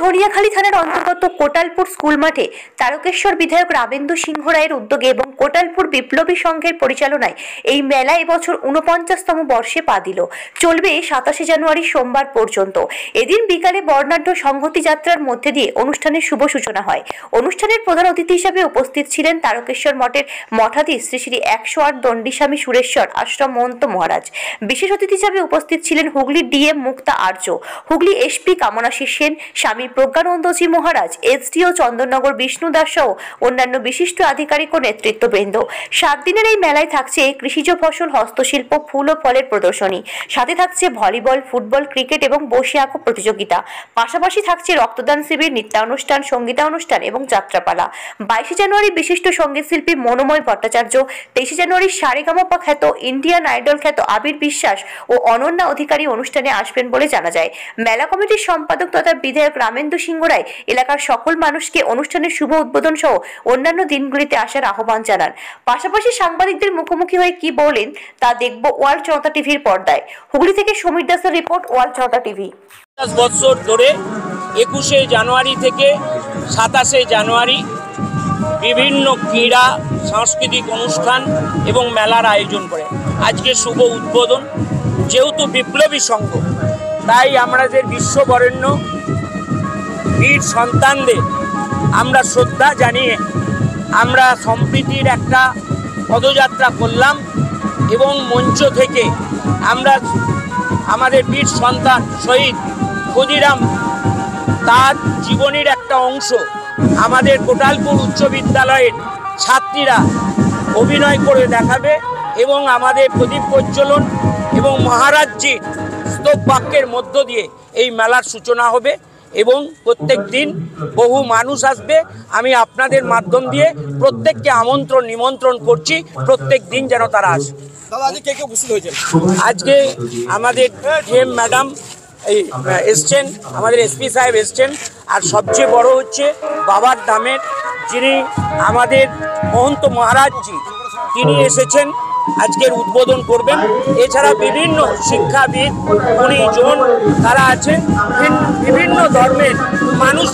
ধনিয়াখালী থানার অন্তর্গত কোটালপুর স্কুল মাঠে তারকেশ্বর বিধায়ক রামেন্দু সিংহ রায়ের উদ্যোগে এবং কোটালপুর বিপ্লবী সংঘের পরিচালনায় এই মেলা এবছর ৪৯তম বর্ষে পা দিল। চলবে ২৭শে জানুয়ারি সোমবার পর্যন্ত। এদিন বিকালে বর্ণাঢ্য সংহতি যাত্রার মধ্যে দিয়ে অনুষ্ঠানের শুভ সূচনা হয়। অনুষ্ঠানের প্রধান অতিথি হিসেবে উপস্থিত ছিলেন তারকেশ্বর মঠের মঠাধীশ শ্রী শ্রী ১০৮ দণ্ডিস্বামী সুরেশ্বর আশ্রম মহন্ত মহারাজ। বিশেষ অতিথি হিসেবে উপস্থিত ছিলেন হুগলি ডিএম মুক্তা আর্য, হুগলি এসপি কামনাশী সেন, স্বামী প্রজ্ঞানন্দজি মহারাজ, এসডিও চন্দননগর বিষ্ণু দাস সহ অন্যান্য বিশিষ্ট আধিকারিক ও নেতৃত্ববৃন্দ। 7 দিনের এই মেলায় থাকছে কৃষিজ ফসল, হস্তশিল্প, ফুল ও ফলের প্রদর্শনী, সাথে থাকছে ভলিবল, ফুটবল, ক্রিকেট এবং বসে আঁকো প্রতিযোগিতা। পাশাপাশি থাকছে রক্তদান শিবির, নৃত্যানুষ্ঠান, সঙ্গীতানুষ্ঠান এবং যাত্রাপালা। 22শে জানুয়ারি বিশিষ্ট সঙ্গীত শিল্পী মনোময় ভট্টাচার্য, 23শে জানুয়ারি সারেগামাপা খ্যাত ইন্ডিয়ান আইডল খ্যাত আবির বিশ্বাস ও অনন্যা অধিকারী অনুষ্ঠানে আসবেন বলে জানা যায়। মেলা কমিটির সম্পাদক তথা বিধায়ক রামেন্দু সিংহ রায় এলাকার সকল মানুষকে অনুষ্ঠানের শুভ উদ্বোধন সহ অন্যান্য দিনগুলিতে আসার আহ্বান জানান। পাশাপাশি সাংবাদিকদের মুখোমুখি হয়ে কি বলেন তা দেখব ওয়ার্ল্ড জনতা টিভির পর্দায়। হুগলি থেকে সমীর দাসের রিপোর্ট, ওয়ার্ল্ড জনতা টিভি। 50 বছর ধরে 21শে জানুয়ারি থেকে 27শে জানুয়ারি বিভিন্ন ক্রীড়া, সাংস্কৃতিক অনুষ্ঠান এবং মেলার আয়োজন করে। আজকে শুভ উদ্বোধন। যেহেতু বিপ্লবী সংঘ, তাই আমাদের বিশ্ববরেণ্য বীর সন্তানদের আমরা শ্রদ্ধা জানিয়ে আমরা সম্প্রীতির একটা পদযাত্রা করলাম এবং মঞ্চ থেকে আমরা আমাদের বীর সন্তান শহীদ ক্ষুদিরাম তার জীবনের একটা অংশ আমাদের কোটালপুর উচ্চ বিদ্যালয়ের ছাত্রীরা অভিনয় করে দেখাবে এবং আমাদের প্রদীপ প্রজ্বলন এবং মহারাজজির স্তব বাক্যের মধ্য দিয়ে এই মেলার সূচনা হবে এবং প্রত্যেক দিন বহু মানুষ আসবে। আমি আপনাদের মাধ্যম দিয়ে প্রত্যেককে নিমন্ত্রণ করছি প্রত্যেক দিন যেন তারা আসে। আজকে আমাদের ডিএম ম্যাডাম এসছেন, আমাদের এসপি সাহেব এসছেন, আর সবচেয়ে বড় হচ্ছে বাবার ধামের যিনি আমাদের মহন্ত মহারাজজি তিনি এসেছেন, আজকের উদ্বোধন করবেন। এছাড়া বিভিন্ন শিক্ষাবিদ, গুণীজন তারা আছেন, বিভিন্ন ধর্মের মানুষ।